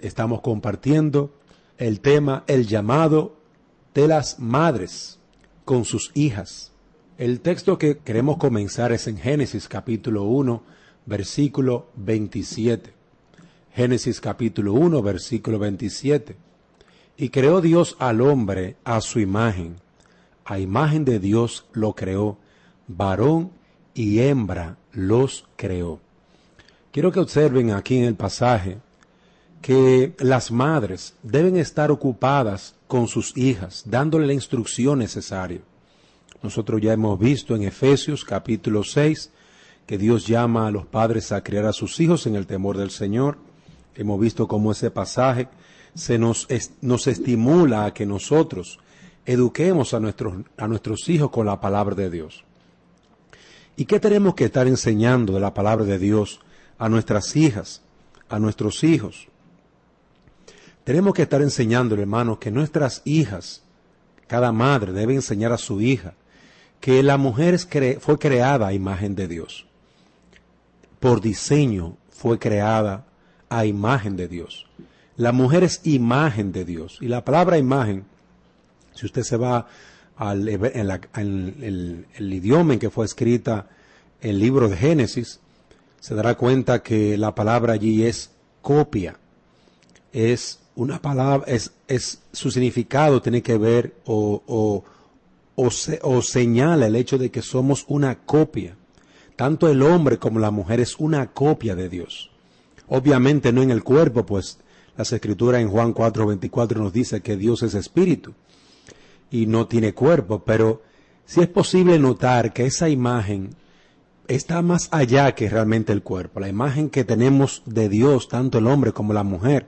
estamos compartiendo el tema, el llamado de las madres con sus hijas. El texto que queremos comenzar es en Génesis capítulo 1, versículo 27. Génesis capítulo 1, versículo 27. Y creó Dios al hombre a su imagen. A imagen de Dios lo creó, varón y hembra los creó. Quiero que observen aquí en el pasaje que las madres deben estar ocupadas con sus hijas, dándole la instrucción necesaria. Nosotros ya hemos visto en Efesios capítulo 6 que Dios llama a los padres a criar a sus hijos en el temor del Señor. Hemos visto cómo ese pasaje nos estimula a que nosotros eduquemos a nuestros hijos con la palabra de Dios. ¿Y qué tenemos que estar enseñando de la palabra de Dios a nuestras hijas, a nuestros hijos? Tenemos que estar enseñando, hermanos, que nuestras hijas, cada madre debe enseñar a su hija que la mujer fue creada a imagen de Dios. Por diseño fue creada a imagen de Dios. La mujer es imagen de Dios. Y la palabra imagen, si usted se va al el idioma en que fue escrita el libro de Génesis, se dará cuenta que la palabra allí es copia. Es una palabra, su significado tiene que ver o señala el hecho de que somos una copia. Tanto el hombre como la mujer es una copia de Dios. Obviamente no en el cuerpo, pues las escrituras en Juan 4:24 nos dice que Dios es espíritu y no tiene cuerpo, pero sí es posible notar que esa imagen está más allá que realmente el cuerpo. La imagen que tenemos de Dios, tanto el hombre como la mujer,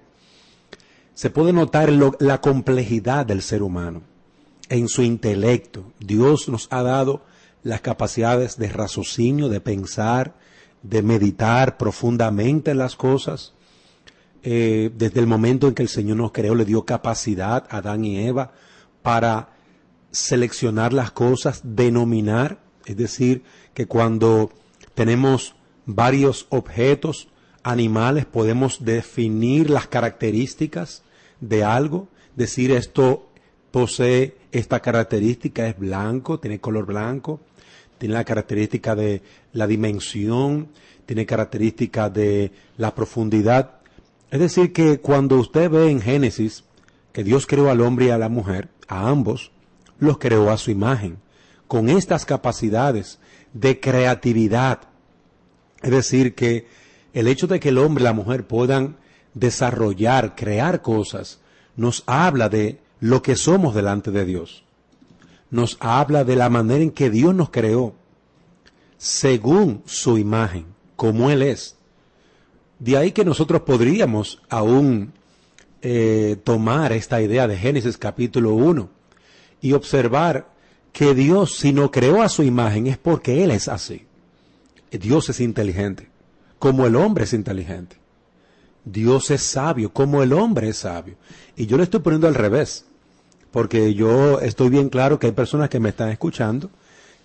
se puede notar la complejidad del ser humano, en su intelecto. Dios nos ha dado las capacidades de raciocinio, de pensar, de meditar profundamente en las cosas. Desde el momento en que el Señor nos creó, le dio capacidad a Adán y Eva para seleccionar las cosas, denominar, es decir, que cuando tenemos varios objetos, animales, podemos definir las características de algo, decir esto posee esta característica, es blanco, tiene color blanco, tiene la característica de la dimensión, tiene característica de la profundidad. Es decir, que cuando usted ve en Génesis que Dios creó al hombre y a la mujer, a ambos, los creó a su imagen, con estas capacidades de creatividad. Es decir, que el hecho de que el hombre y la mujer puedan desarrollar, crear cosas, nos habla de lo que somos delante de Dios. Nos habla de la manera en que Dios nos creó, según su imagen, como Él es. De ahí que nosotros podríamos aún tomar esta idea de Génesis capítulo 1 y observar que Dios, si no creó a su imagen, es porque Él es así. Dios es inteligente, como el hombre es inteligente. Dios es sabio, como el hombre es sabio. Y yo le estoy poniendo al revés, porque yo estoy bien claro que hay personas que me están escuchando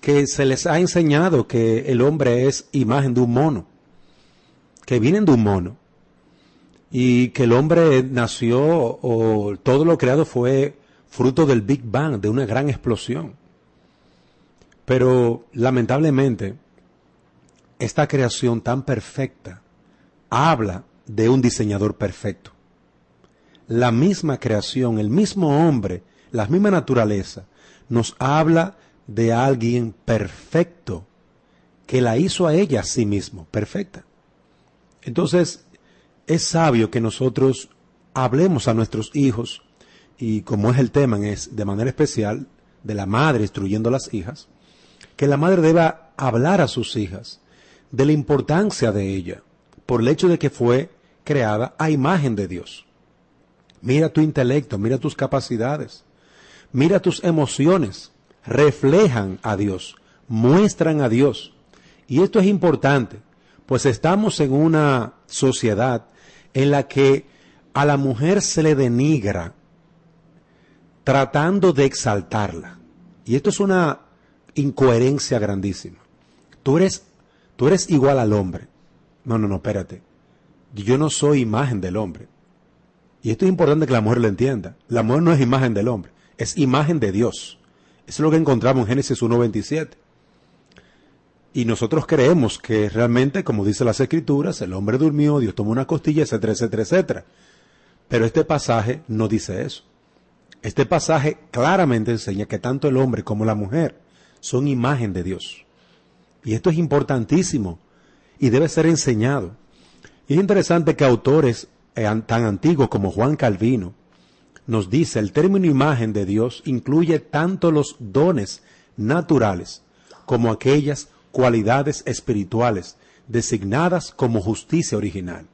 que se les ha enseñado que el hombre es imagen de un mono, que vienen de un mono, y que el hombre nació, o todo lo creado fue fruto del Big Bang, de una gran explosión. Pero lamentablemente, esta creación tan perfecta habla de un diseñador perfecto. La misma creación, el mismo hombre, la misma naturaleza, nos habla de alguien perfecto, que la hizo a ella a sí mismo, perfecta. Entonces, es sabio que nosotros hablemos a nuestros hijos, y como es el tema, es de manera especial de la madre instruyendo a las hijas, que la madre deba hablar a sus hijas de la importancia de ella, por el hecho de que fue creada a imagen de Dios. Mira tu intelecto, mira tus capacidades, mira tus emociones, reflejan a Dios, muestran a Dios. Y esto es importante, pues estamos en una sociedad en la que a la mujer se le denigra tratando de exaltarla. Y esto es una incoherencia grandísima. Tú eres igual al hombre. No, espérate. Yo no soy imagen del hombre. Y esto es importante que la mujer lo entienda. La mujer no es imagen del hombre, es imagen de Dios. Eso es lo que encontramos en Génesis 1:27. Y nosotros creemos que realmente, como dice las Escrituras, el hombre durmió, Dios tomó una costilla, etcétera, etcétera, etcétera. Pero este pasaje no dice eso. Este pasaje claramente enseña que tanto el hombre como la mujer son imagen de Dios. Y esto es importantísimo y debe ser enseñado. Y es interesante que autores tan antiguos como Juan Calvino nos dice el término imagen de Dios incluye tanto los dones naturales como aquellas cualidades espirituales designadas como justicia original,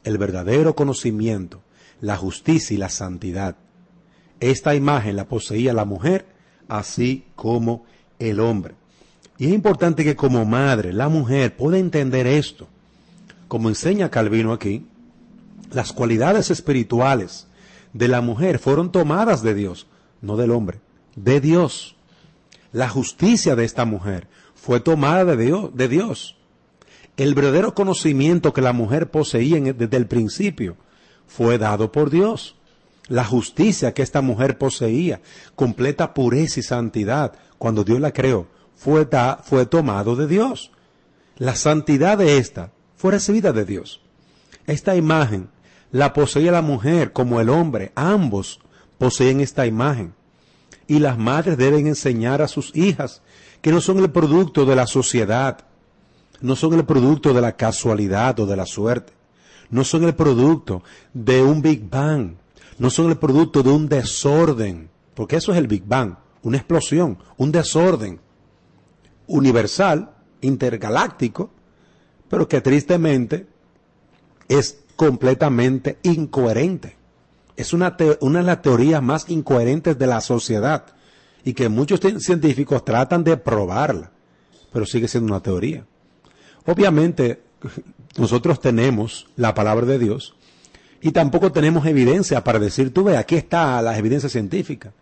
el verdadero conocimiento, la justicia y la santidad. Esta imagen la poseía la mujer, así como el hombre. Y es importante que como madre, la mujer pueda entender esto. Como enseña Calvino aquí, las cualidades espirituales de la mujer fueron tomadas de Dios, no del hombre, de Dios. La justicia de esta mujer fue tomada de Dios. El verdadero conocimiento que la mujer poseía desde el principio fue dado por Dios. La justicia que esta mujer poseía, completa pureza y santidad, cuando Dios la creó, fue tomado de Dios. La santidad de esta fue recibida de Dios. Esta imagen la poseía la mujer como el hombre. Ambos poseen esta imagen. Y las madres deben enseñar a sus hijas que no son el producto de la sociedad, no son el producto de la casualidad o de la suerte, no son el producto de un Big Bang, no son el producto de un desorden, porque eso es el Big Bang, una explosión, un desorden universal, intergaláctico, pero que tristemente es completamente incoherente. Es una de las teorías más incoherentes de la sociedad y que muchos científicos tratan de probarla, pero sigue siendo una teoría. Obviamente, nosotros tenemos la palabra de Dios y tampoco tenemos evidencia para decir, tú ve, aquí está la evidencia científica.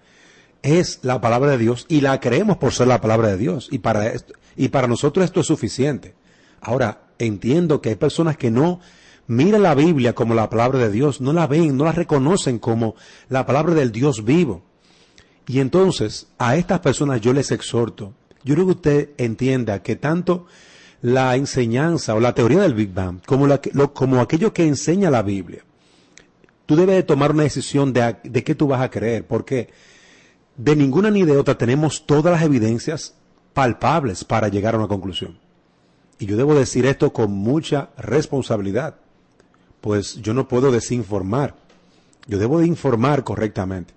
Es la palabra de Dios y la creemos por ser la palabra de Dios y para nosotros esto es suficiente. Ahora, entiendo que hay personas que no miran la Biblia como la palabra de Dios, no la ven, no la reconocen como la palabra del Dios vivo. Y entonces, a estas personas yo les exhorto, yo creo que usted entienda que tanto la enseñanza o la teoría del Big Bang como aquello que enseña la Biblia, tú debes de tomar una decisión de qué tú vas a creer, porque de ninguna ni de otra tenemos todas las evidencias palpables para llegar a una conclusión. Y yo debo decir esto con mucha responsabilidad, pues yo no puedo desinformar, yo debo de informar correctamente.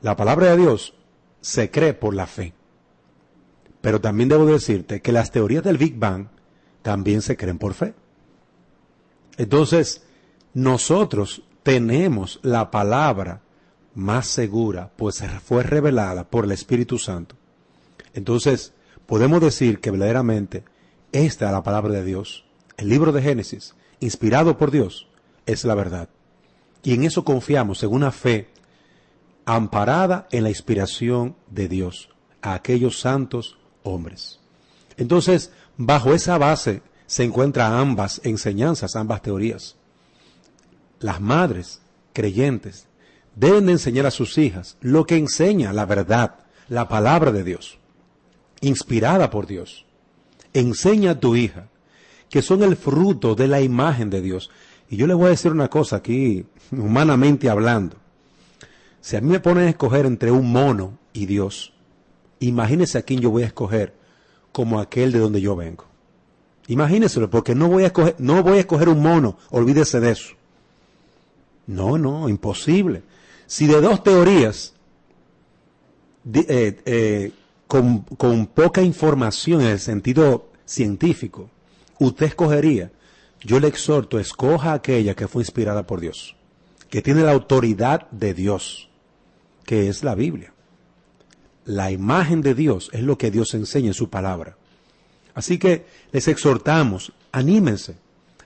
La palabra de Dios se cree por la fe, pero también debo decirte que las teorías del Big Bang también se creen por fe. Entonces, nosotros tenemos la palabra más segura, pues fue revelada por el Espíritu Santo. Entonces, podemos decir que verdaderamente esta es la palabra de Dios. El libro de Génesis, inspirado por Dios, es la verdad. Y en eso confiamos, en una fe amparada en la inspiración de Dios, a aquellos santos hombres. Entonces, bajo esa base se encuentran ambas enseñanzas, ambas teorías. Las madres creyentes deben de enseñar a sus hijas lo que enseña la verdad, la palabra de Dios, inspirada por Dios. Enseña a tu hija que son el fruto de la imagen de Dios. Y yo les voy a decir una cosa aquí, humanamente hablando. Si a mí me ponen a escoger entre un mono y Dios, imagínense a quién yo voy a escoger como aquel de donde yo vengo. Imagínenselo, porque no voy a escoger un mono, olvídese de eso. No, imposible. Si de dos teorías con poca información en el sentido científico, usted escogería, yo le exhorto, escoja aquella que fue inspirada por Dios, que tiene la autoridad de Dios, que es la Biblia. La imagen de Dios es lo que Dios enseña en su palabra. Así que les exhortamos, anímense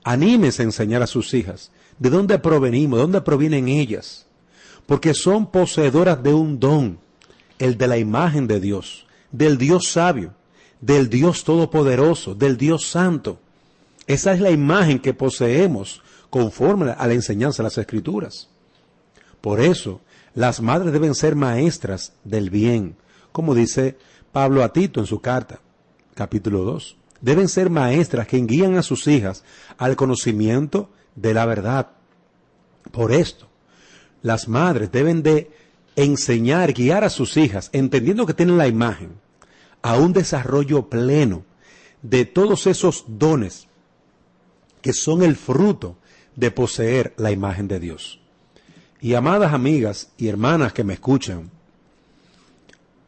a enseñar a sus hijas de dónde provenimos, de dónde provienen ellas, porque son poseedoras de un don, el de la imagen de Dios, del Dios sabio, del Dios todopoderoso, del Dios santo. Esa es la imagen que poseemos conforme a la enseñanza de las Escrituras. Por eso, las madres deben ser maestras del bien, como dice Pablo a Tito en su carta, capítulo 2. Deben ser maestras que guían a sus hijas al conocimiento de la verdad. Por esto, las madres deben de enseñar, guiar a sus hijas, entendiendo que tienen la imagen, a un desarrollo pleno de todos esos dones que son el fruto de poseer la imagen de Dios. Y amadas amigas y hermanas que me escuchan,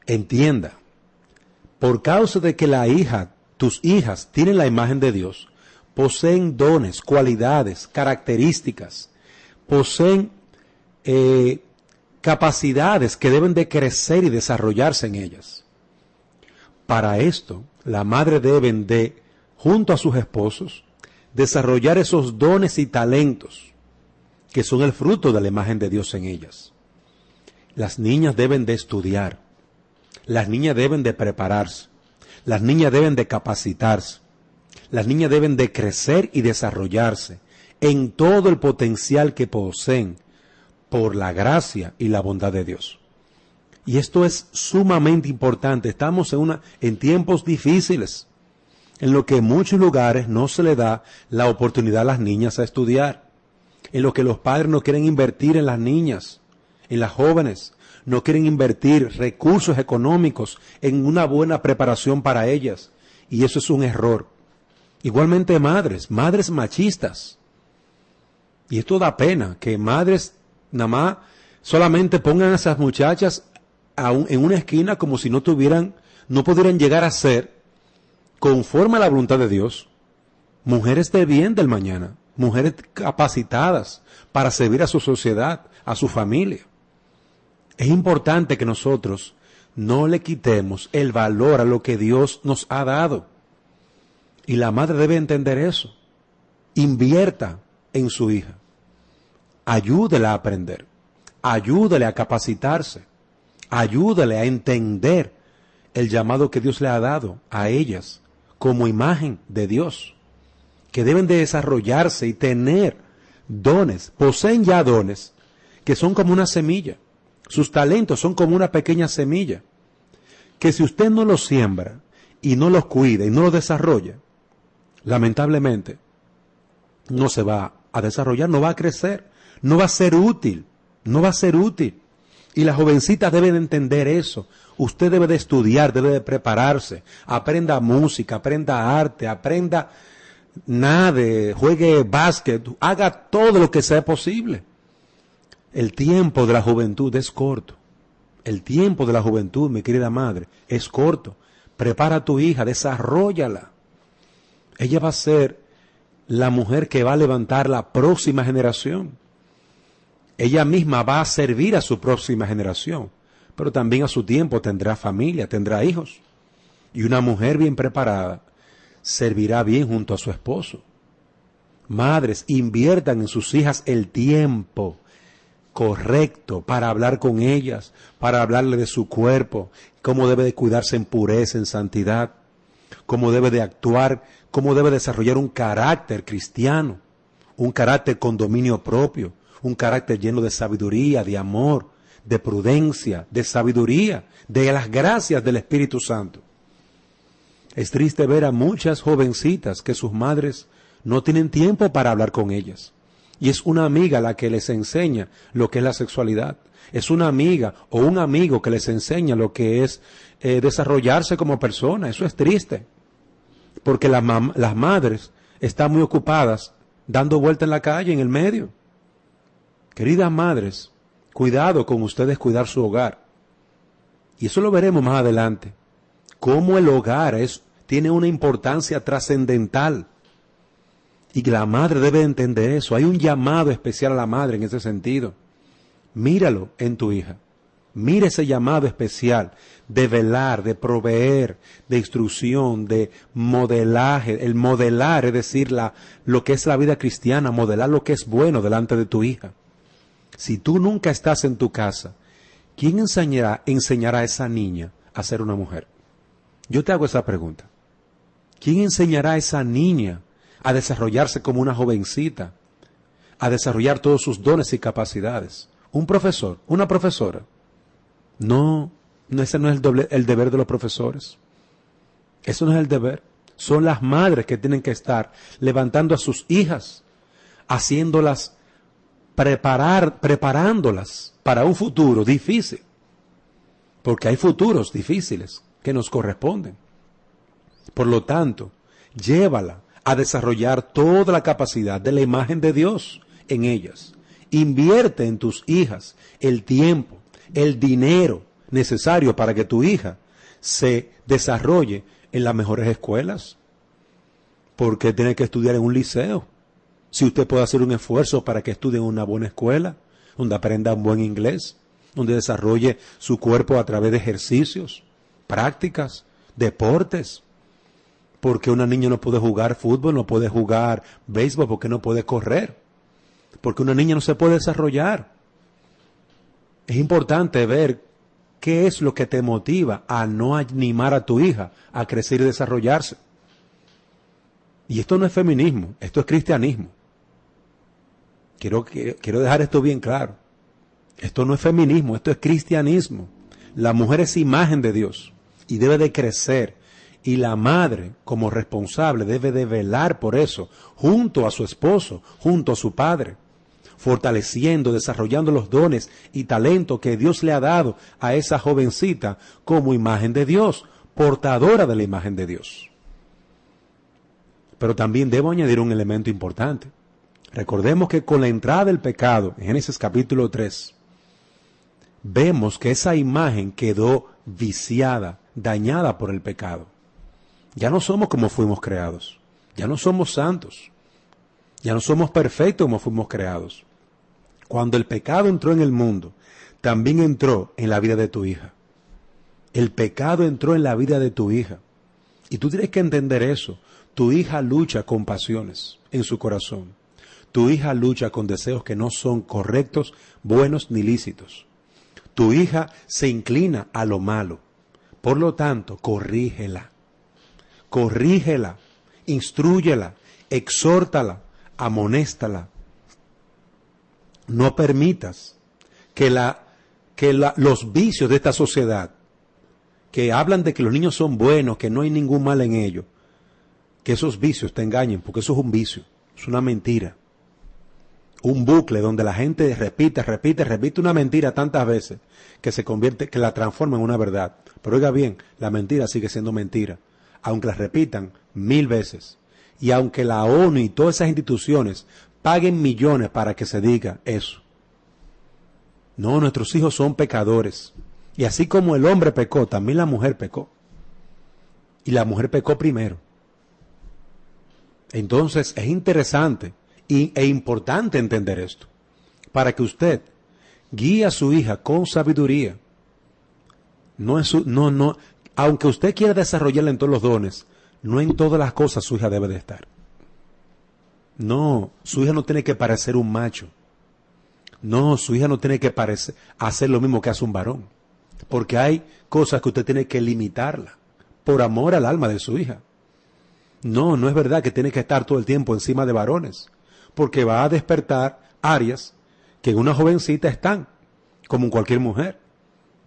entienda, por causa de que tus hijas tienen la imagen de Dios, poseen dones, cualidades, características, poseen capacidades que deben de crecer y desarrollarse en ellas. Para esto, la madre deben de, junto a sus esposos, desarrollar esos dones y talentos que son el fruto de la imagen de Dios en ellas. Las niñas deben de estudiar, las niñas deben de prepararse, las niñas deben de capacitarse, las niñas deben de crecer y desarrollarse en todo el potencial que poseen por la gracia y la bondad de Dios. Y esto es sumamente importante. Estamos en tiempos difíciles, en los que en muchos lugares no se le da la oportunidad a las niñas a estudiar, en los que los padres no quieren invertir en las niñas, en las jóvenes, no quieren invertir recursos económicos en una buena preparación para ellas, y eso es un error. Igualmente madres machistas, y esto da pena, que madres nada más solamente pongan a esas muchachas en una esquina como si no pudieran llegar a ser, conforme a la voluntad de Dios, mujeres de bien del mañana, mujeres capacitadas para servir a su sociedad, a su familia. Es importante que nosotros no le quitemos el valor a lo que Dios nos ha dado. Y la madre debe entender eso. Invierta en su hija. Ayúdela a aprender. Ayúdele a capacitarse. Ayúdale a entender el llamado que Dios le ha dado a ellas como imagen de Dios, que deben de desarrollarse y tener dones, poseen ya dones que son como una semilla, sus talentos son como una pequeña semilla, que si usted no los siembra y no los cuida y no los desarrolla, lamentablemente no se va a desarrollar, no va a crecer, no va a ser útil, no va a ser útil. Y las jovencitas deben entender eso. Usted debe de estudiar, debe de prepararse, aprenda música, aprenda arte, aprenda nade, juegue básquet, haga todo lo que sea posible. El tiempo de la juventud es corto. El tiempo de la juventud, mi querida madre, es corto. Prepara a tu hija, desarróllala. Ella va a ser la mujer que va a levantar la próxima generación. Ella misma va a servir a su próxima generación, pero también a su tiempo tendrá familia, tendrá hijos. Y una mujer bien preparada servirá bien junto a su esposo. Madres, inviertan en sus hijas el tiempo correcto para hablar con ellas, para hablarle de su cuerpo, cómo debe de cuidarse en pureza, en santidad, cómo debe de actuar, cómo debe desarrollar un carácter cristiano, un carácter con dominio propio, un carácter lleno de sabiduría, de amor, de prudencia, de sabiduría, de las gracias del Espíritu Santo. Es triste ver a muchas jovencitas que sus madres no tienen tiempo para hablar con ellas. Y es una amiga la que les enseña lo que es la sexualidad. Es una amiga o un amigo que les enseña lo que es desarrollarse como persona. Eso es triste. Porque las madres están muy ocupadas dando vuelta en la calle, en el medio. Queridas madres, cuidado con ustedes cuidar su hogar. Y eso lo veremos más adelante. Cómo el hogar tiene una importancia trascendental. Y que la madre debe entender eso. Hay un llamado especial a la madre en ese sentido. Míralo en tu hija. Mira ese llamado especial de velar, de proveer, de instrucción, de modelaje. El modelar, es decir, lo que es la vida cristiana, modelar lo que es bueno delante de tu hija. Si tú nunca estás en tu casa, ¿quién enseñará a esa niña a ser una mujer? Yo te hago esa pregunta. ¿Quién enseñará a esa niña a desarrollarse como una jovencita? a desarrollar todos sus dones y capacidades. Un profesor, una profesora. No, ese no es el deber de los profesores. Eso no es el deber. Son las madres que tienen que estar levantando a sus hijas, haciéndolas, preparándolas para un futuro difícil. Porque hay futuros difíciles que nos corresponden. Por lo tanto, llévala a desarrollar toda la capacidad de la imagen de Dios en ellas. Invierte en tus hijas el tiempo, el dinero necesario para que tu hija se desarrolle en las mejores escuelas. ¿Por qué tiene que estudiar en un liceo? Si usted puede hacer un esfuerzo para que estudie en una buena escuela, donde aprenda un buen inglés, donde desarrolle su cuerpo a través de ejercicios, prácticas, deportes. Porque una niña no puede jugar fútbol, no puede jugar béisbol, porque no puede correr. Porque una niña no se puede desarrollar. Es importante ver qué es lo que te motiva a no animar a tu hija a crecer y desarrollarse. Y esto no es feminismo, esto es cristianismo. Quiero dejar esto bien claro. Esto no es feminismo, esto es cristianismo. La mujer es imagen de Dios y debe de crecer. Y la madre, como responsable, debe de velar por eso, junto a su esposo, junto a su padre, fortaleciendo, desarrollando los dones y talentos que Dios le ha dado a esa jovencita como imagen de Dios, portadora de la imagen de Dios. Pero también debo añadir un elemento importante. Recordemos que con la entrada del pecado, en Génesis capítulo 3, vemos que esa imagen quedó viciada, dañada por el pecado. Ya no somos como fuimos creados. Ya no somos santos. Ya no somos perfectos como fuimos creados. Cuando el pecado entró en el mundo, también entró en la vida de tu hija. El pecado entró en la vida de tu hija. Y tú tienes que entender eso. Tu hija lucha con pasiones en su corazón. Tu hija lucha con deseos que no son correctos, buenos ni lícitos. Tu hija se inclina a lo malo. Por lo tanto, corrígela. Corrígela, instrúyela, exhórtala, amonéstala. No permitas que los vicios de esta sociedad, que hablan de que los niños son buenos, que no hay ningún mal en ellos, que esos vicios te engañen, porque eso es un vicio, es una mentira. Un bucle donde la gente repite una mentira tantas veces que la transforma en una verdad. Pero oiga bien, la mentira sigue siendo mentira, aunque la repitan 1000 veces. Y aunque la ONU y todas esas instituciones paguen millones para que se diga eso. No, nuestros hijos son pecadores. Y así como el hombre pecó, también la mujer pecó. Y la mujer pecó primero. Entonces es interesante e importante entender esto, para que usted guíe a su hija con sabiduría. Aunque usted quiera desarrollarla en todos los dones, no en todas las cosas su hija debe de estar. No, su hija no tiene que parecer un macho. No, su hija no tiene que hacer lo mismo que hace un varón. Porque hay cosas que usted tiene que limitarla por amor al alma de su hija. No es verdad que tiene que estar todo el tiempo encima de varones, porque va a despertar áreas que en una jovencita están, como en cualquier mujer.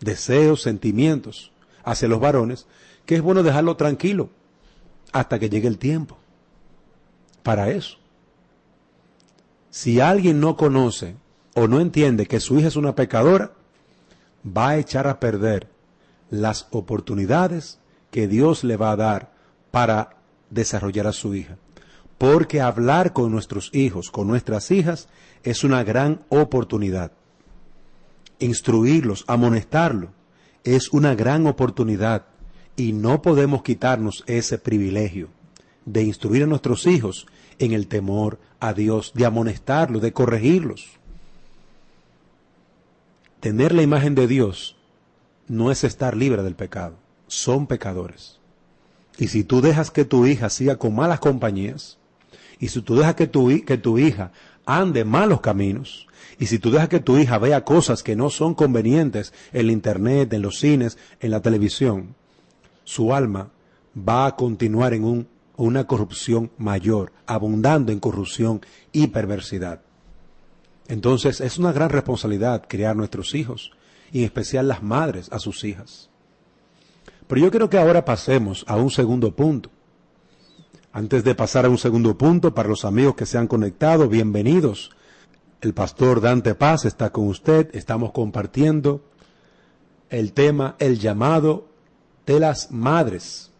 Deseos, sentimientos hacia los varones, que es bueno dejarlo tranquilo hasta que llegue el tiempo para eso. Si alguien no conoce o no entiende que su hija es una pecadora, va a echar a perder las oportunidades que Dios le va a dar para desarrollar a su hija. Porque hablar con nuestros hijos, con nuestras hijas, es una gran oportunidad. Instruirlos, amonestarlos, es una gran oportunidad. Y no podemos quitarnos ese privilegio de instruir a nuestros hijos en el temor a Dios, de amonestarlos, de corregirlos. Tener la imagen de Dios no es estar libre del pecado. Son pecadores. Y si tú dejas que tu hija siga con malas compañías, y si tú dejas que tu hija ande malos caminos, y si tú dejas que tu hija vea cosas que no son convenientes en la internet, en los cines, en la televisión, su alma va a continuar en una corrupción mayor, abundando en corrupción y perversidad. Entonces es una gran responsabilidad criar nuestros hijos, y en especial las madres a sus hijas. Pero yo quiero que ahora pasemos a un segundo punto. Antes de pasar a un segundo punto, para los amigos que se han conectado, bienvenidos. El pastor Dante Paz está con usted. Estamos compartiendo el tema, el llamado de las madres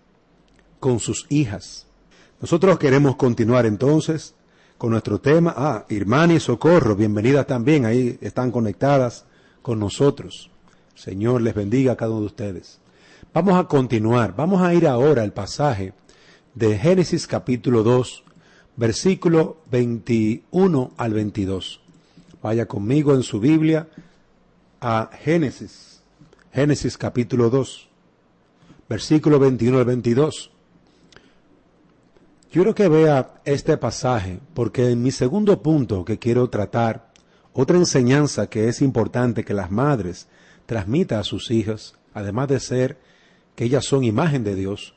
con sus hijas. Nosotros queremos continuar entonces con nuestro tema. Irmani y Socorro, bienvenidas también, ahí están conectadas con nosotros. Señor les bendiga a cada uno de ustedes. Vamos a continuar, vamos a ir ahora al pasaje de Génesis capítulo 2, versículo 21 al 22. Vaya conmigo en su Biblia a Génesis capítulo 2, versículo 21 al 22. Quiero que vea este pasaje, porque en mi segundo punto que quiero tratar, otra enseñanza que es importante que las madres transmitan a sus hijas, además de ser que ellas son imagen de Dios,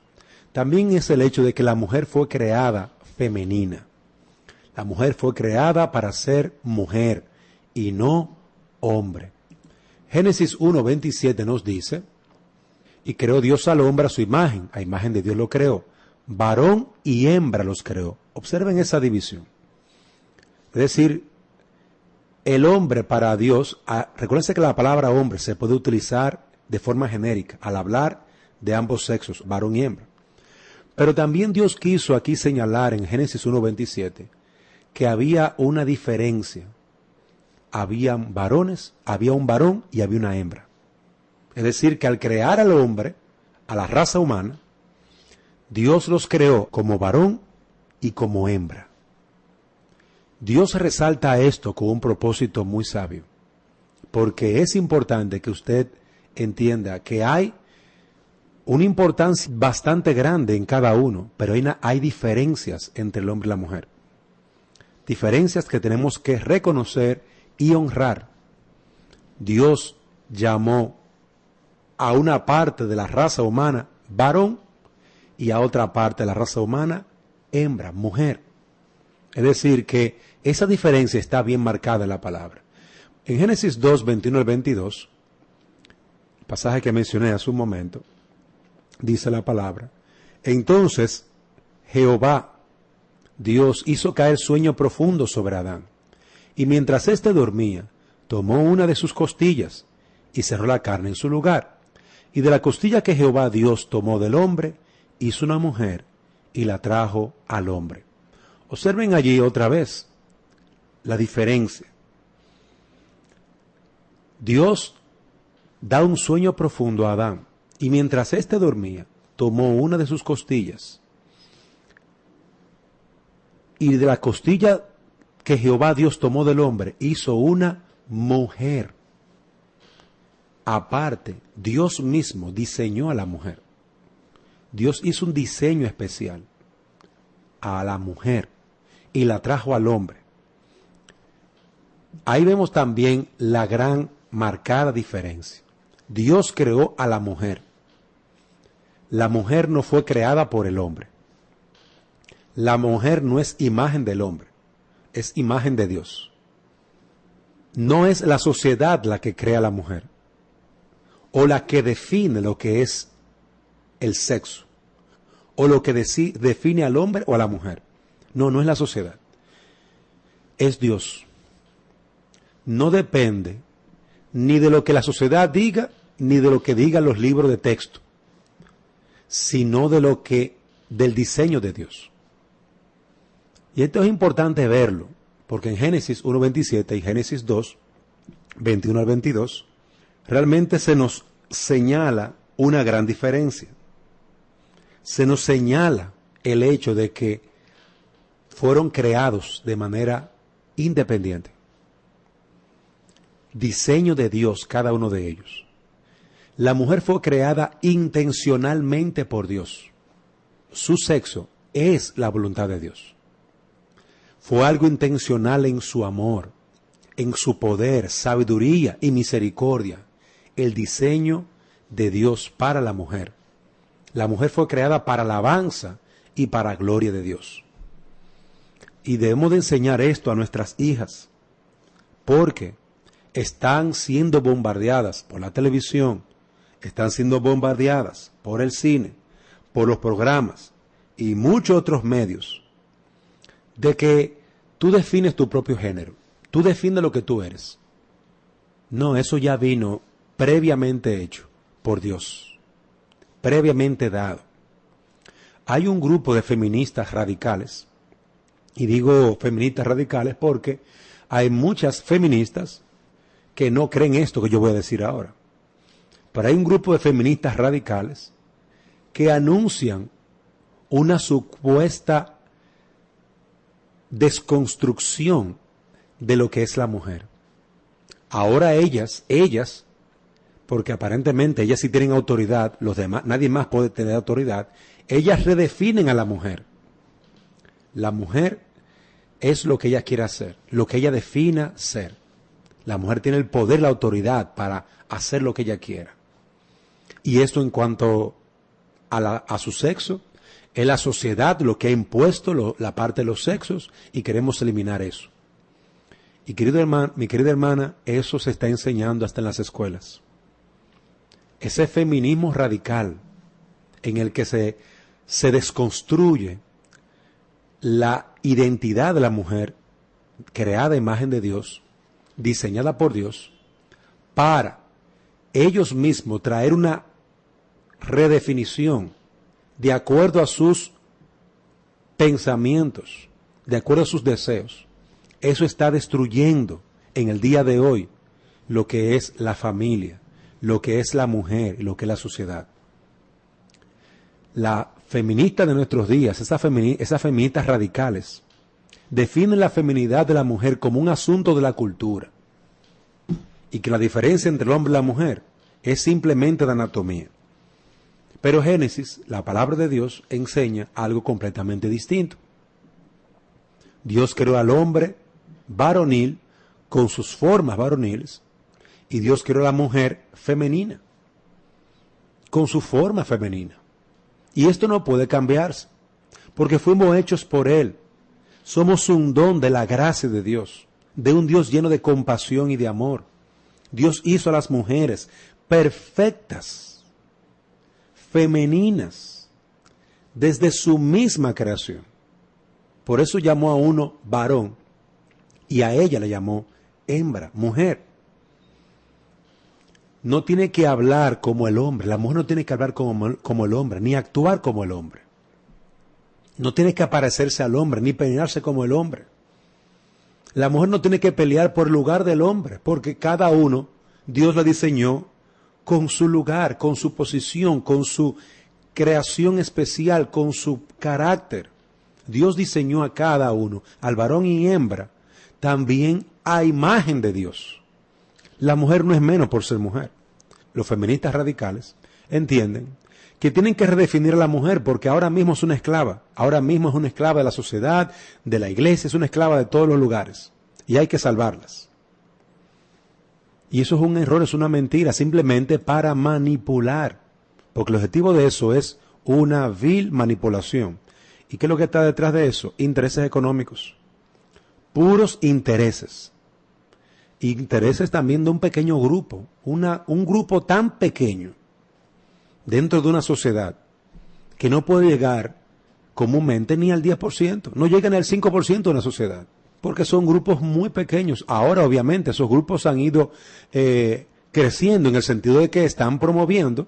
también es el hecho de que la mujer fue creada femenina. La mujer fue creada para ser mujer y no hombre. Génesis 1:27 nos dice, y creó Dios al hombre a su imagen, a imagen de Dios lo creó. Varón y hembra los creó. Observen esa división. Es decir, el hombre para Dios, recuérdense que la palabra hombre se puede utilizar de forma genérica, al hablar de ambos sexos, varón y hembra. Pero también Dios quiso aquí señalar en Génesis 1:27 que había una diferencia. Habían varones, había un varón y había una hembra. Es decir, que al crear al hombre, a la raza humana, Dios los creó como varón y como hembra. Dios resalta esto con un propósito muy sabio, porque es importante que usted entienda que hay una importancia bastante grande en cada uno, pero hay diferencias entre el hombre y la mujer. Diferencias que tenemos que reconocer y honrar. Dios llamó a una parte de la raza humana varón y a otra parte de la raza humana hembra, mujer. Es decir, que esa diferencia está bien marcada en la palabra. En Génesis 2, 21 al 22, pasaje que mencioné hace un momento, dice la palabra: entonces Jehová, Dios, hizo caer sueño profundo sobre Adán, y mientras éste dormía, tomó una de sus costillas y cerró la carne en su lugar. Y de la costilla que Jehová Dios tomó del hombre, hizo una mujer y la trajo al hombre. Observen allí otra vez la diferencia. Dios da un sueño profundo a Adán, y mientras éste dormía, tomó una de sus costillas, y de la costilla que Jehová Dios tomó del hombre, hizo una mujer. Aparte, Dios mismo diseñó a la mujer. Dios hizo un diseño especial a la mujer y la trajo al hombre. Ahí vemos también la gran marcada diferencia. Dios creó a la mujer. La mujer no fue creada por el hombre. La mujer no es imagen del hombre, es imagen de Dios. No es la sociedad la que crea a la mujer o la que define lo que es el sexo, o lo que define al hombre o a la mujer. No, no es la sociedad. Es Dios. No depende ni de lo que la sociedad diga, ni de lo que digan los libros de texto, sino del diseño de Dios. Y esto es importante verlo, porque en Génesis 1:27 y Génesis 2, 21 al 22, realmente se nos señala una gran diferencia. Se nos señala el hecho de que fueron creados de manera independiente. Diseño de Dios cada uno de ellos. La mujer fue creada intencionalmente por Dios. Su sexo es la voluntad de Dios. Fue algo intencional en su amor, en su poder, sabiduría y misericordia. El diseño de Dios para la mujer. La mujer fue creada para alabanza y para gloria de Dios. Y debemos de enseñar esto a nuestras hijas, porque están siendo bombardeadas por la televisión, están siendo bombardeadas por el cine, por los programas y muchos otros medios, de que tú defines tu propio género, tú defines lo que tú eres. No, eso ya vino previamente hecho por Dios, previamente dado. Hay un grupo de feministas radicales, y digo feministas radicales porque hay muchas feministas que no creen esto que yo voy a decir ahora. Pero hay un grupo de feministas radicales que anuncian una supuesta desconstrucción de lo que es la mujer. Ahora ellas, porque aparentemente ellas sí tienen autoridad, los demás, nadie más puede tener autoridad, ellas redefinen a la mujer. La mujer es lo que ella quiere hacer, lo que ella defina ser. La mujer tiene el poder, la autoridad para hacer lo que ella quiera. Y esto en cuanto a su sexo, es la sociedad lo que ha impuesto la parte de los sexos y queremos eliminar eso. Y mi querida hermana, eso se está enseñando hasta en las escuelas. Ese feminismo radical en el que se desconstruye la identidad de la mujer creada a imagen de Dios, diseñada por Dios, para ellos mismos traer una redefinición de acuerdo a sus pensamientos, de acuerdo a sus deseos. Eso está destruyendo en el día de hoy lo que es la familia, lo que es la mujer y lo que es la sociedad. La feminista de nuestros días, esas feministas radicales, definen la feminidad de la mujer como un asunto de la cultura y que la diferencia entre el hombre y la mujer es simplemente de anatomía. Pero Génesis, la palabra de Dios, enseña algo completamente distinto. Dios creó al hombre varonil con sus formas varoniles y Dios creó a la mujer femenina con su forma femenina. Y esto no puede cambiarse porque fuimos hechos por Él. Somos un don de la gracia de Dios, de un Dios lleno de compasión y de amor. Dios hizo a las mujeres perfectas, femeninas, desde su misma creación. Por eso llamó a uno varón y a ella le llamó hembra, mujer. No tiene que hablar como el hombre, la mujer no tiene que hablar como el hombre, ni actuar como el hombre. No tiene que aparecerse al hombre, ni peinarse como el hombre. La mujer no tiene que pelear por el lugar del hombre, porque cada uno, Dios la diseñó con su lugar, con su posición, con su creación especial, con su carácter. Dios diseñó a cada uno, al varón y hembra, también a imagen de Dios. La mujer no es menos por ser mujer. Los feministas radicales entienden que tienen que redefinir a la mujer porque ahora mismo es una esclava. Ahora mismo es una esclava de la sociedad, de la iglesia, es una esclava de todos los lugares. Y hay que salvarlas. Y eso es un error, es una mentira, simplemente para manipular. Porque el objetivo de eso es una vil manipulación. ¿Y qué es lo que está detrás de eso? Intereses económicos. Puros intereses. Intereses también de un pequeño grupo. Un grupo tan pequeño dentro de una sociedad que no puede llegar comúnmente ni al 10%. No llegan al 5% de una sociedad. Porque son grupos muy pequeños. Ahora, obviamente, esos grupos han ido creciendo en el sentido de que están promoviendo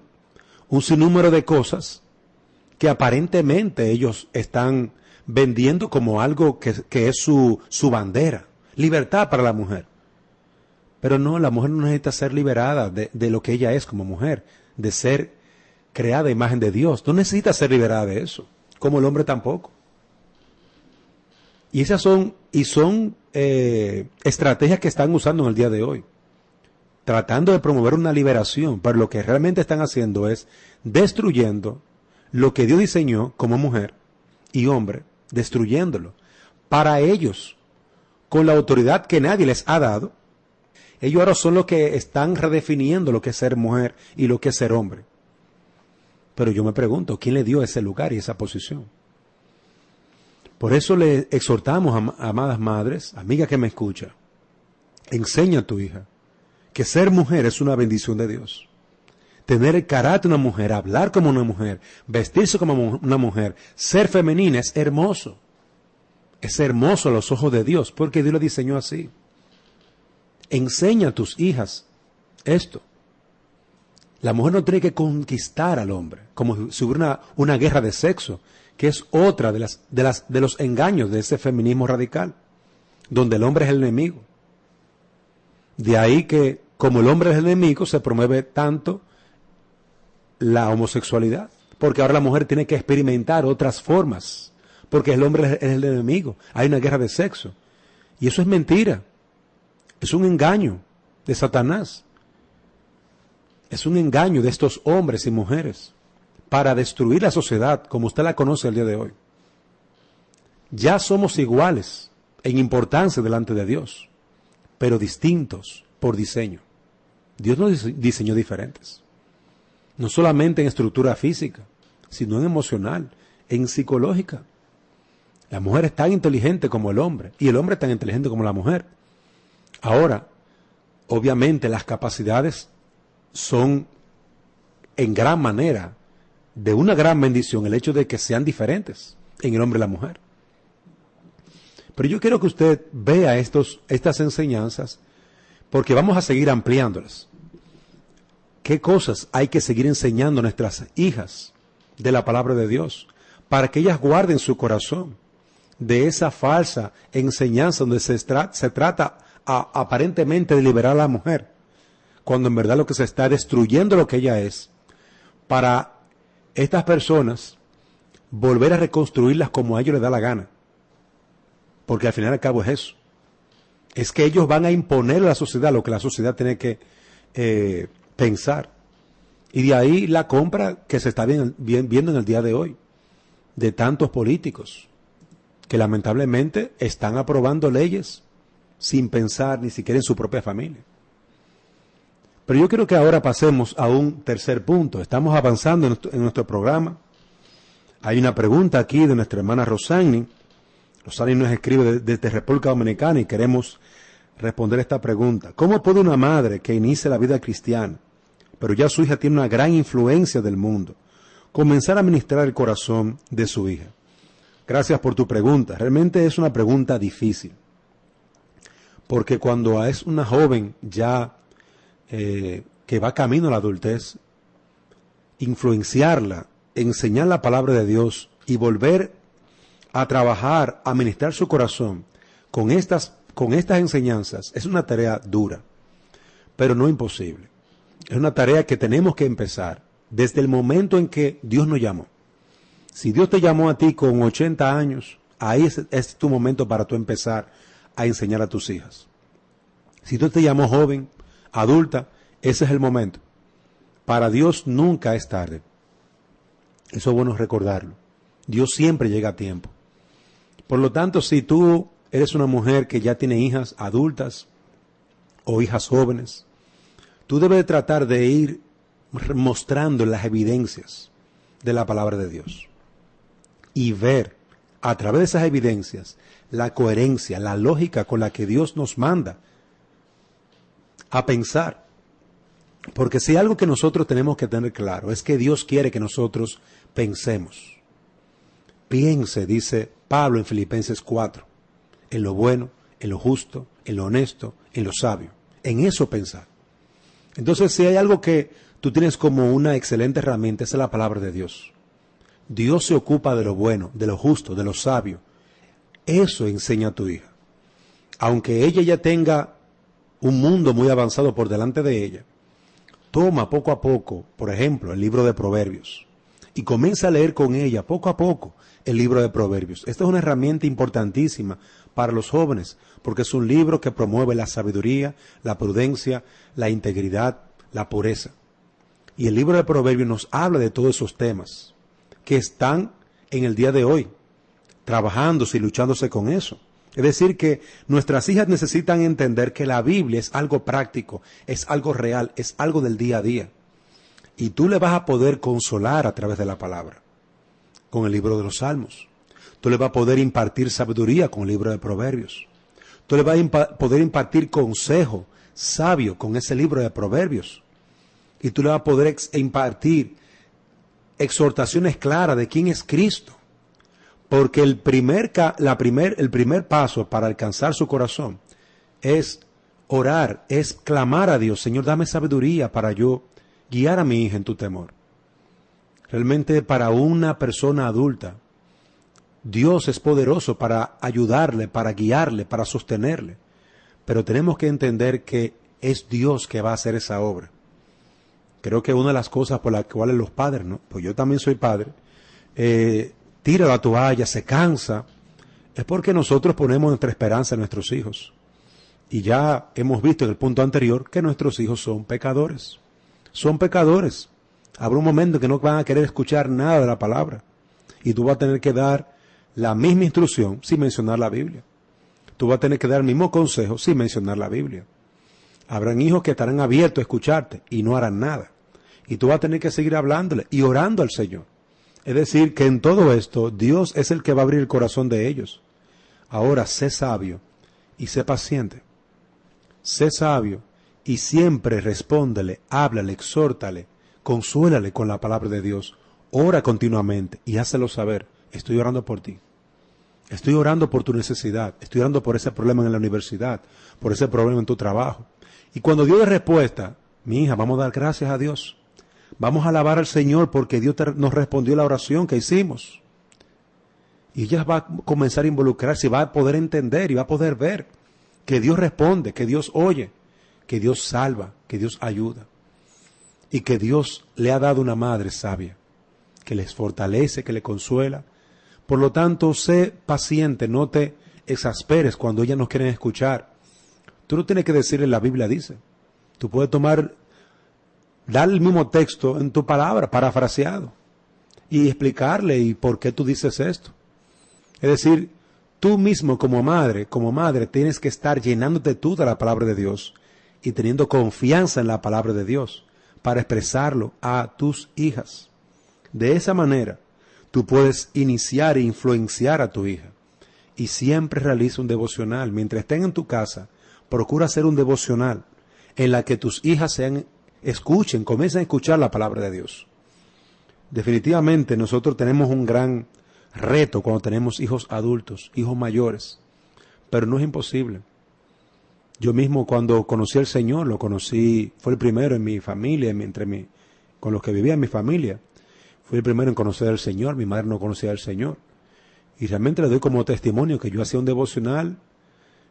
un sinnúmero de cosas que aparentemente ellos están vendiendo como algo que es su bandera. Libertad para la mujer. Pero no, la mujer no necesita ser liberada de lo que ella es como mujer, de ser creada a imagen de Dios. No necesita ser liberada de eso, como el hombre tampoco. Y esas son estrategias que están usando en el día de hoy, tratando de promover una liberación, pero lo que realmente están haciendo es destruyendo lo que Dios diseñó como mujer y hombre, destruyéndolo. Para ellos, con la autoridad que nadie les ha dado, ellos ahora son los que están redefiniendo lo que es ser mujer y lo que es ser hombre. Pero yo me pregunto, ¿quién le dio ese lugar y esa posición? Por eso le exhortamos, amadas madres, amigas que me escuchan, Enseña a tu hija que ser mujer es una bendición de Dios. Tener el carácter de una mujer, hablar como una mujer, vestirse como una mujer, ser femenina es hermoso. Es hermoso a los ojos de Dios, porque Dios lo diseñó así. Enseña a tus hijas esto. La mujer no tiene que conquistar al hombre, como si hubiera una guerra de sexo, que es otra de los engaños de ese feminismo radical, donde el hombre es el enemigo. De ahí que, como el hombre es el enemigo, se promueve tanto la homosexualidad, porque ahora la mujer tiene que experimentar otras formas, porque el hombre es el enemigo. Hay una guerra de sexo. Y eso es mentira. Es un engaño de Satanás. Es un engaño de estos hombres y mujeres para destruir la sociedad como usted la conoce el día de hoy. Ya somos iguales en importancia delante de Dios, pero distintos por diseño. Dios nos diseñó diferentes. No solamente en estructura física, sino en emocional, en psicológica. La mujer es tan inteligente como el hombre, y el hombre es tan inteligente como la mujer. Ahora, obviamente las capacidades son en gran manera de una gran bendición el hecho de que sean diferentes en el hombre y la mujer. Pero yo quiero que usted vea estas enseñanzas porque vamos a seguir ampliándolas. ¿Qué cosas hay que seguir enseñando a nuestras hijas de la palabra de Dios para que ellas guarden su corazón de esa falsa enseñanza donde se trata aparentemente de liberar a la mujer, cuando en verdad lo que se está destruyendo lo que ella es, para estas personas volver a reconstruirlas como a ellos les da la gana? Porque al final y al cabo es eso. Es que ellos van a imponer a la sociedad lo que la sociedad tiene que pensar. Y de ahí la compra que se está viendo en el día de hoy, de tantos políticos, que lamentablemente están aprobando leyes sin pensar ni siquiera en su propia familia. Pero yo quiero que ahora pasemos a un tercer punto. Estamos avanzando en nuestro programa. Hay una pregunta aquí de nuestra hermana Rosani. Rosani nos escribe desde República Dominicana y queremos responder esta pregunta. ¿Cómo puede una madre que inicia la vida cristiana, pero ya su hija tiene una gran influencia del mundo, comenzar a ministrar el corazón de su hija? Gracias por tu pregunta. Realmente es una pregunta difícil. Porque cuando es una joven ya que va camino a la adultez, influenciarla, enseñar la palabra de Dios y volver a trabajar, a ministrar su corazón con estas enseñanzas es una tarea dura, pero no imposible. Es una tarea que tenemos que empezar desde el momento en que Dios nos llamó. Si Dios te llamó a ti con 80 años, ahí es tu momento para tú empezar a enseñar a tus hijas. Si Dios te llamó joven, adulta, ese es el momento. Para Dios nunca es tarde. Eso es bueno recordarlo. Dios siempre llega a tiempo. Por lo tanto, si tú eres una mujer que ya tiene hijas adultas o hijas jóvenes, tú debes tratar de ir mostrando las evidencias de la palabra de Dios y ver a través de esas evidencias la coherencia, la lógica con la que Dios nos manda a pensar. Porque si hay algo que nosotros tenemos que tener claro es que Dios quiere que nosotros pensemos. Piense, dice Pablo en Filipenses 4, en lo bueno, en lo justo, en lo honesto, en lo sabio. En eso pensar. Entonces, si hay algo que tú tienes como una excelente herramienta, esa es la palabra de Dios. Dios se ocupa de lo bueno, de lo justo, de lo sabio. Eso enseña a tu hija. Aunque ella ya tenga un mundo muy avanzado por delante de ella, toma poco a poco, por ejemplo, el libro de Proverbios y comienza a leer con ella poco a poco el libro de Proverbios. Esta es una herramienta importantísima para los jóvenes porque es un libro que promueve la sabiduría, la prudencia, la integridad, la pureza. Y el libro de Proverbios nos habla de todos esos temas que están en el día de hoy, trabajándose y luchándose con eso. Es decir, que nuestras hijas necesitan entender que la Biblia es algo práctico, es algo real, es algo del día a día. Y tú le vas a poder consolar a través de la palabra, con el libro de los Salmos. Tú le vas a poder impartir sabiduría con el libro de Proverbios. Tú le vas a poder impartir consejo sabio con ese libro de Proverbios. Y tú le vas a poder impartir exhortaciones claras de quién es Cristo. Porque el primer paso para alcanzar su corazón es orar, es clamar a Dios: Señor, dame sabiduría para yo guiar a mi hija en tu temor. Realmente, para una persona adulta, Dios es poderoso para ayudarle, para guiarle, para sostenerle. Pero tenemos que entender que es Dios que va a hacer esa obra. Creo que una de las cosas por las cuales los padres, ¿no?, pues yo también soy padre, tira la toalla, se cansa, es porque nosotros ponemos nuestra esperanza en nuestros hijos. Y ya hemos visto en el punto anterior que nuestros hijos son pecadores. Son pecadores. Habrá un momento que no van a querer escuchar nada de la palabra. Y tú vas a tener que dar la misma instrucción sin mencionar la Biblia. Tú vas a tener que dar el mismo consejo sin mencionar la Biblia. Habrán hijos que estarán abiertos a escucharte y no harán nada. Y tú vas a tener que seguir hablándole y orando al Señor. Es decir, que en todo esto Dios es el que va a abrir el corazón de ellos. Ahora, sé sabio y sé paciente. Sé sabio y siempre respóndele, háblale, exhórtale, consuélale con la palabra de Dios. Ora continuamente y hácelo saber: estoy orando por ti. Estoy orando por tu necesidad. Estoy orando por ese problema en la universidad, por ese problema en tu trabajo. Y cuando Dios dé respuesta: mi hija, vamos a dar gracias a Dios. Vamos a alabar al Señor porque Dios nos respondió la oración que hicimos. Y ella va a comenzar a involucrarse y va a poder entender y va a poder ver que Dios responde, que Dios oye, que Dios salva, que Dios ayuda. Y que Dios le ha dado una madre sabia, que les fortalece, que le consuela. Por lo tanto, sé paciente, no te exasperes cuando ellas no quieren escuchar. Tú no tienes que decirle: la Biblia dice. Tú puedes dar el mismo texto en tu palabra, parafraseado, y explicarle y por qué tú dices esto. Es decir, tú mismo como madre, tienes que estar llenándote tú de la palabra de Dios y teniendo confianza en la palabra de Dios para expresarlo a tus hijas. De esa manera, tú puedes iniciar e influenciar a tu hija. Y siempre realiza un devocional. Mientras estén en tu casa, procura hacer un devocional en la que tus hijas comiencen a escuchar la palabra de Dios. Definitivamente nosotros tenemos un gran reto cuando tenemos hijos adultos, hijos mayores, pero no es imposible. Yo mismo, cuando conocí al Señor, lo conocí, fue el primero en mi familia, con los que vivía en mi familia. Fui el primero en conocer al Señor. Mi madre no conocía al Señor. Y realmente le doy como testimonio que yo hacía un devocional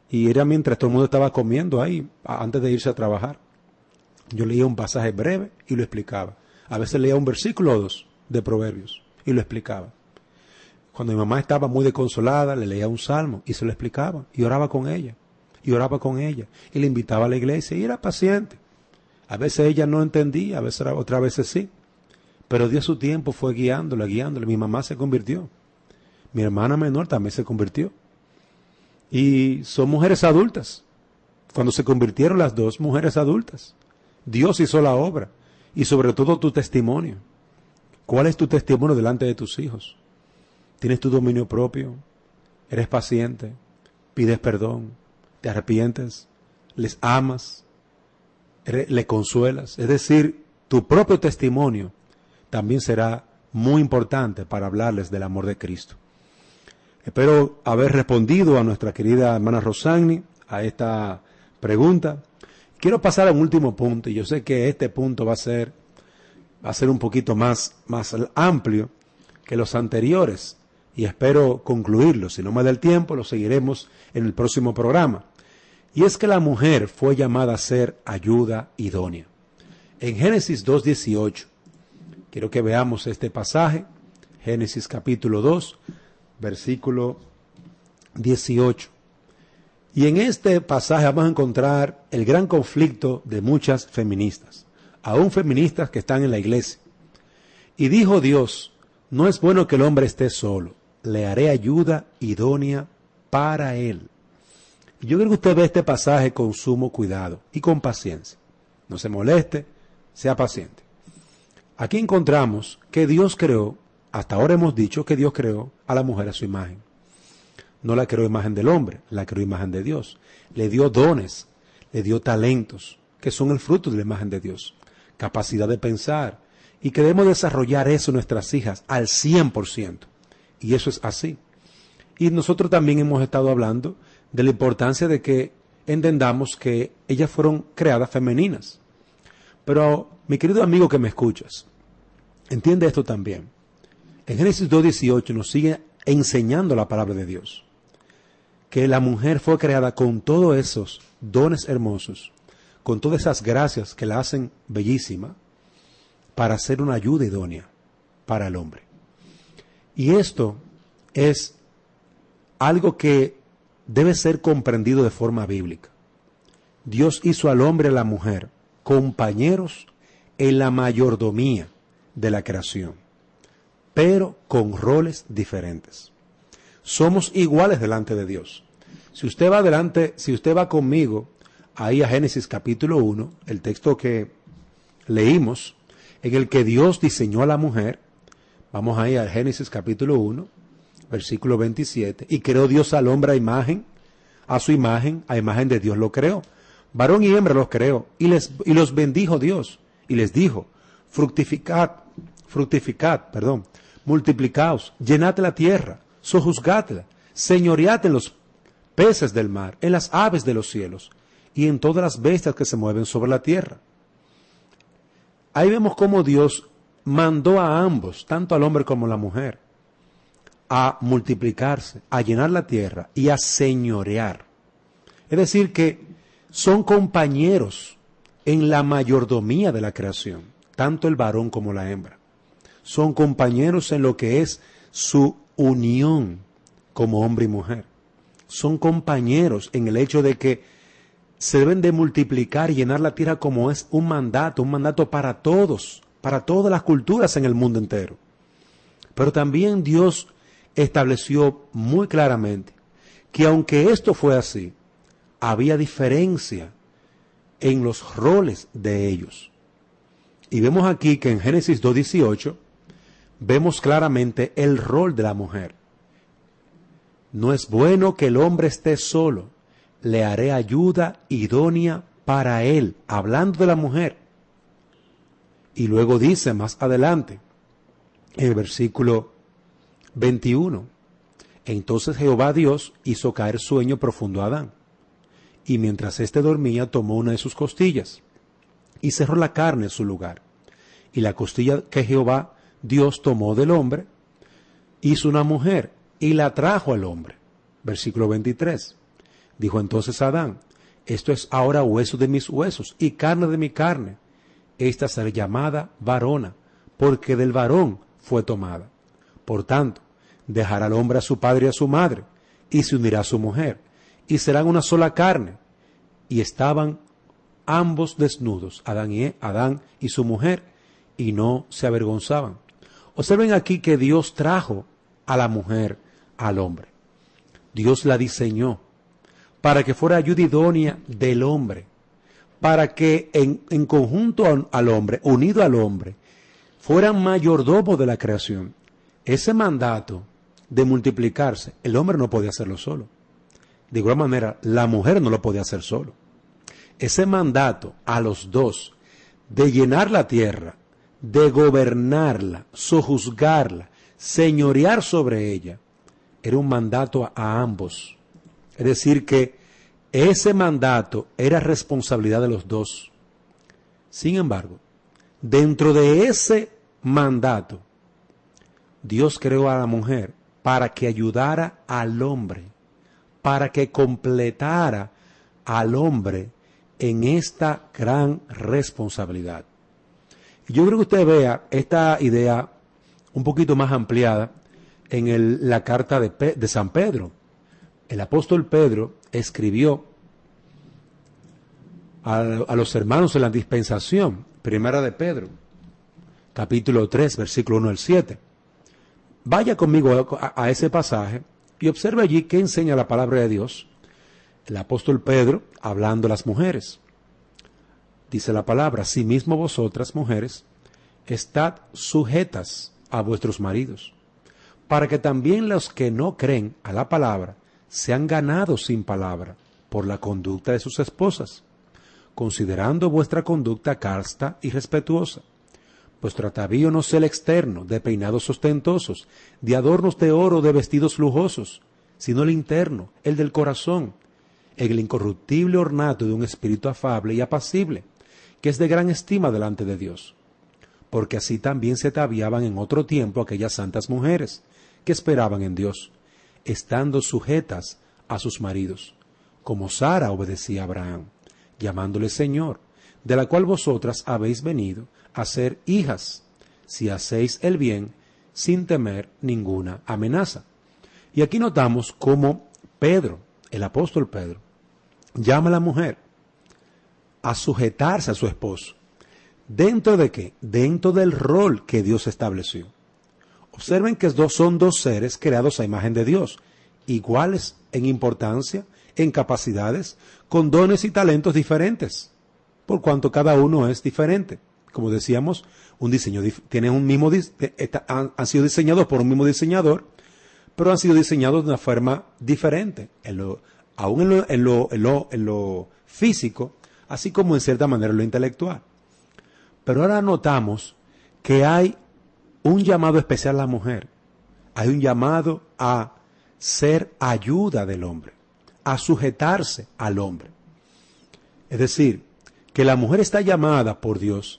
y era mientras todo el mundo estaba comiendo ahí, antes de irse a trabajar. Yo leía un pasaje breve y lo explicaba. A veces leía un versículo o dos de Proverbios y lo explicaba. Cuando mi mamá estaba muy desconsolada, le leía un salmo y se lo explicaba y oraba con ella. Y oraba con ella y le invitaba a la iglesia y era paciente. A veces ella no entendía, otras veces sí. Pero Dios su tiempo fue guiándola. Mi mamá se convirtió. Mi hermana menor también se convirtió. Y son mujeres adultas. Cuando se convirtieron las dos, mujeres adultas. Dios hizo la obra. Y sobre todo tu testimonio. ¿Cuál es tu testimonio delante de tus hijos? ¿Tienes tu dominio propio? ¿Eres paciente? ¿Pides perdón? ¿Te arrepientes? ¿Les amas? ¿Le consuelas? Es decir, tu propio testimonio también será muy importante para hablarles del amor de Cristo. Espero haber respondido a nuestra querida hermana Rosagni a esta pregunta. Quiero pasar a un último punto, y yo sé que este punto va a ser un poquito más amplio que los anteriores, y espero concluirlo. Si no me da el tiempo, lo seguiremos en el próximo programa. Y es que la mujer fue llamada a ser ayuda idónea. En Génesis 2:18, quiero que veamos este pasaje, Génesis capítulo 2, versículo 18. Y en este pasaje vamos a encontrar el gran conflicto de muchas feministas, aún feministas que están en la iglesia. Y dijo Dios: no es bueno que el hombre esté solo, le haré ayuda idónea para él. Y yo creo que usted ve este pasaje con sumo cuidado y con paciencia. No se moleste, sea paciente. Aquí encontramos que Dios creó, hasta ahora hemos dicho que Dios creó a la mujer a su imagen. no la creó imagen del hombre, la creó imagen de Dios. Le dio dones, le dio talentos, que son el fruto de la imagen de Dios. Capacidad de pensar. Y que debemos desarrollar eso en nuestras hijas al 100%. Y eso es así. Y nosotros también hemos estado hablando de la importancia de que entendamos que ellas fueron creadas femeninas. Pero, mi querido amigo que me escuchas, entiende esto también. En Génesis 2:18 nos sigue enseñando la palabra de Dios. Que la mujer fue creada con todos esos dones hermosos, con todas esas gracias que la hacen bellísima, para ser una ayuda idónea para el hombre. Y esto es algo que debe ser comprendido de forma bíblica. Dios hizo al hombre y a la mujer compañeros en la mayordomía de la creación, pero con roles diferentes. Somos iguales delante de Dios. Si usted va conmigo ahí a Génesis capítulo 1, el texto que leímos, en el que Dios diseñó a la mujer, vamos ahí a Génesis capítulo 1, versículo 27, y creó Dios al hombre a su imagen, a imagen de Dios lo creó. Varón y hembra los creó, y los bendijo Dios, y les dijo, multiplicaos, llenad la tierra, sojuzgadla, señoread en los peces del mar, en las aves de los cielos, y en todas las bestias que se mueven sobre la tierra. Ahí vemos cómo Dios mandó a ambos, tanto al hombre como a la mujer, a multiplicarse, a llenar la tierra y a señorear. Es decir, que son compañeros en la mayordomía de la creación, tanto el varón como la hembra. Son compañeros en lo que es su unión como hombre y mujer. Son compañeros en el hecho de que se deben de multiplicar y llenar la tierra como es un mandato para todos, para todas las culturas en el mundo entero. Pero también Dios estableció muy claramente que aunque esto fue así, había diferencia en los roles de ellos. Y vemos aquí que en Génesis 2:18 vemos claramente el rol de la mujer. No es bueno que el hombre esté solo, le haré ayuda idónea para él, hablando de la mujer. Y luego dice más adelante, en el versículo 21, entonces Jehová Dios hizo caer sueño profundo a Adán, y mientras éste dormía tomó una de sus costillas, y cerró la carne en su lugar, y la costilla que Jehová Dios tomó del hombre, hizo una mujer, y la trajo al hombre. Versículo 23. Dijo entonces Adán, esto es ahora hueso de mis huesos y carne de mi carne. Esta será llamada varona, porque del varón fue tomada. Por tanto, dejará al hombre a su padre y a su madre, y se unirá a su mujer, y serán una sola carne. Y estaban ambos desnudos, Adán y su mujer, y no se avergonzaban. Observen aquí que Dios trajo a la mujer al hombre. Dios la diseñó para que fuera ayuda idónea del hombre, para que en conjunto al hombre, unido al hombre, fueran mayordomos de la creación. Ese mandato de multiplicarse, el hombre no podía hacerlo solo. De igual manera, la mujer no lo podía hacer solo. Ese mandato a los dos, de llenar la tierra, de gobernarla, sojuzgarla, señorear sobre ella, era un mandato a ambos. Es decir, que ese mandato era responsabilidad de los dos. Sin embargo, dentro de ese mandato, Dios creó a la mujer para que ayudara al hombre, para que completara al hombre en esta gran responsabilidad. Y yo creo que usted vea esta idea un poquito más ampliada en la carta de San Pedro. El apóstol Pedro escribió a los hermanos de la dispensación, primera de Pedro, capítulo 3, versículo 1 al 7. Vaya conmigo a ese pasaje y observe allí qué enseña la palabra de Dios. El apóstol Pedro, hablando a las mujeres, dice la palabra, asimismo vosotras, mujeres, estad sujetas a vuestros maridos, para que también los que no creen a la palabra sean ganados sin palabra por la conducta de sus esposas, considerando vuestra conducta casta y respetuosa. Vuestro atavío no sea el externo, de peinados ostentosos, de adornos de oro, de vestidos lujosos, sino el interno, el del corazón, en el incorruptible ornato de un espíritu afable y apacible, que es de gran estima delante de Dios. Porque así también se ataviaban en otro tiempo aquellas santas mujeres, que esperaban en Dios, estando sujetas a sus maridos, como Sara obedecía a Abraham, llamándole Señor, de la cual vosotras habéis venido a ser hijas, si hacéis el bien sin temer ninguna amenaza. Y aquí notamos cómo Pedro, el apóstol Pedro, llama a la mujer a sujetarse a su esposo. ¿Dentro de qué? Dentro del rol que Dios estableció. Observen que son dos seres creados a imagen de Dios, iguales en importancia, en capacidades, con dones y talentos diferentes, por cuanto cada uno es diferente. Como decíamos, tienen un mismo, han sido diseñados por un mismo diseñador, pero han sido diseñados de una forma diferente, aún en lo físico, así como en cierta manera en lo intelectual. Pero ahora notamos que hay un llamado especial a la mujer, hay un llamado a ser ayuda del hombre, a sujetarse al hombre. Es decir, que la mujer está llamada por Dios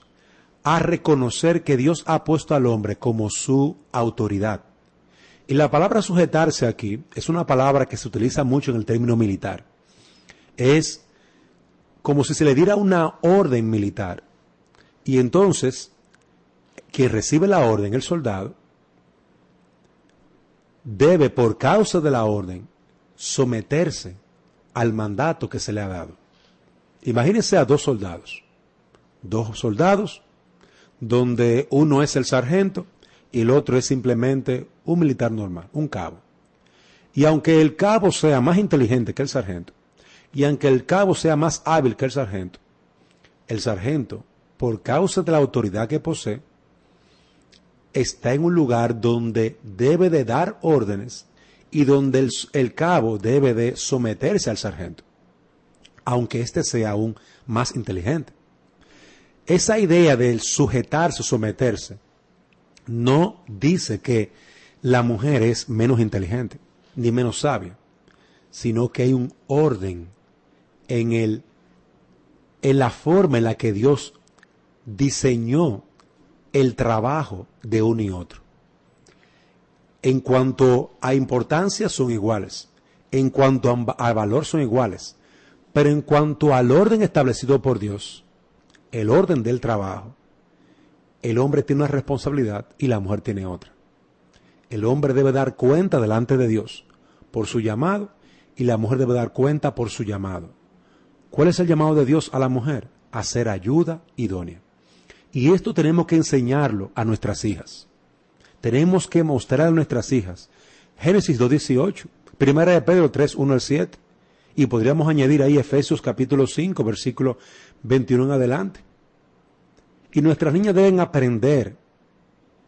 a reconocer que Dios ha puesto al hombre como su autoridad. Y la palabra sujetarse aquí es una palabra que se utiliza mucho en el término militar. Es como si se le diera una orden militar. Y entonces, quien recibe la orden, el soldado, debe, por causa de la orden, someterse al mandato que se le ha dado. Imagínense a dos soldados donde uno es el sargento y el otro es simplemente un militar normal, un cabo. Y aunque el cabo sea más inteligente que el sargento, y aunque el cabo sea más hábil que el sargento, por causa de la autoridad que posee, está en un lugar donde debe de dar órdenes y donde el cabo debe de someterse al sargento, aunque éste sea aún más inteligente. Esa idea del sujetarse, someterse, no dice que la mujer es menos inteligente, ni menos sabia, sino que hay un orden en la forma en la que Dios diseñó el trabajo de uno y otro. En cuanto a importancia son iguales, en cuanto a valor son iguales, pero en cuanto al orden establecido por Dios, el orden del trabajo, el hombre tiene una responsabilidad y la mujer tiene otra. El hombre debe dar cuenta delante de Dios por su llamado y la mujer debe dar cuenta por su llamado. ¿Cuál es el llamado de Dios a la mujer? A ser ayuda idónea. Y esto tenemos que enseñarlo a nuestras hijas. Tenemos que mostrar a nuestras hijas. Génesis 2:18, Primera de Pedro 3:1-7. Y podríamos añadir ahí Efesios capítulo 5, versículo 21 en adelante. Y nuestras niñas deben aprender,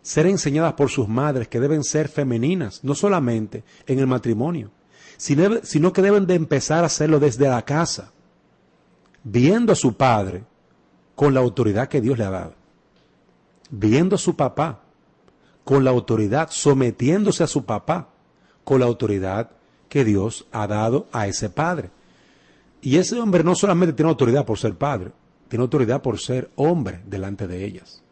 ser enseñadas por sus madres, que deben ser femeninas, no solamente en el matrimonio, sino que deben de empezar a hacerlo desde la casa, viendo a su padre con la autoridad que Dios le ha dado, viendo a su papá con la autoridad, sometiéndose a su papá con la autoridad que Dios ha dado a ese padre. Y ese hombre no solamente tiene autoridad por ser padre, tiene autoridad por ser hombre delante de ellas.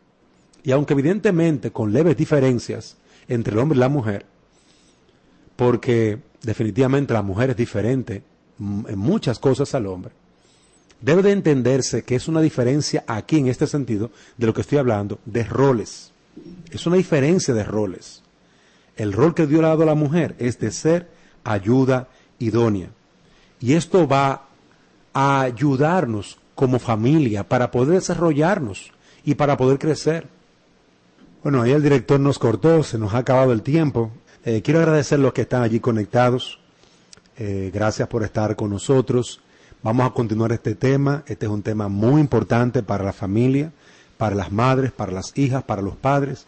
Y aunque evidentemente con leves diferencias entre el hombre y la mujer, porque definitivamente la mujer es diferente en muchas cosas al hombre, debe de entenderse que es una diferencia aquí en este sentido de lo que estoy hablando, de roles. Es una diferencia de roles. El rol que Dios le ha dado a la mujer es de ser ayuda idónea. Y esto va a ayudarnos como familia para poder desarrollarnos y para poder crecer. Bueno, ahí el director nos cortó, se nos ha acabado el tiempo. Quiero agradecer a los que están allí conectados. Gracias por estar con nosotros. Vamos a continuar este tema. Este es un tema muy importante para la familia, para las madres, para las hijas, para los padres.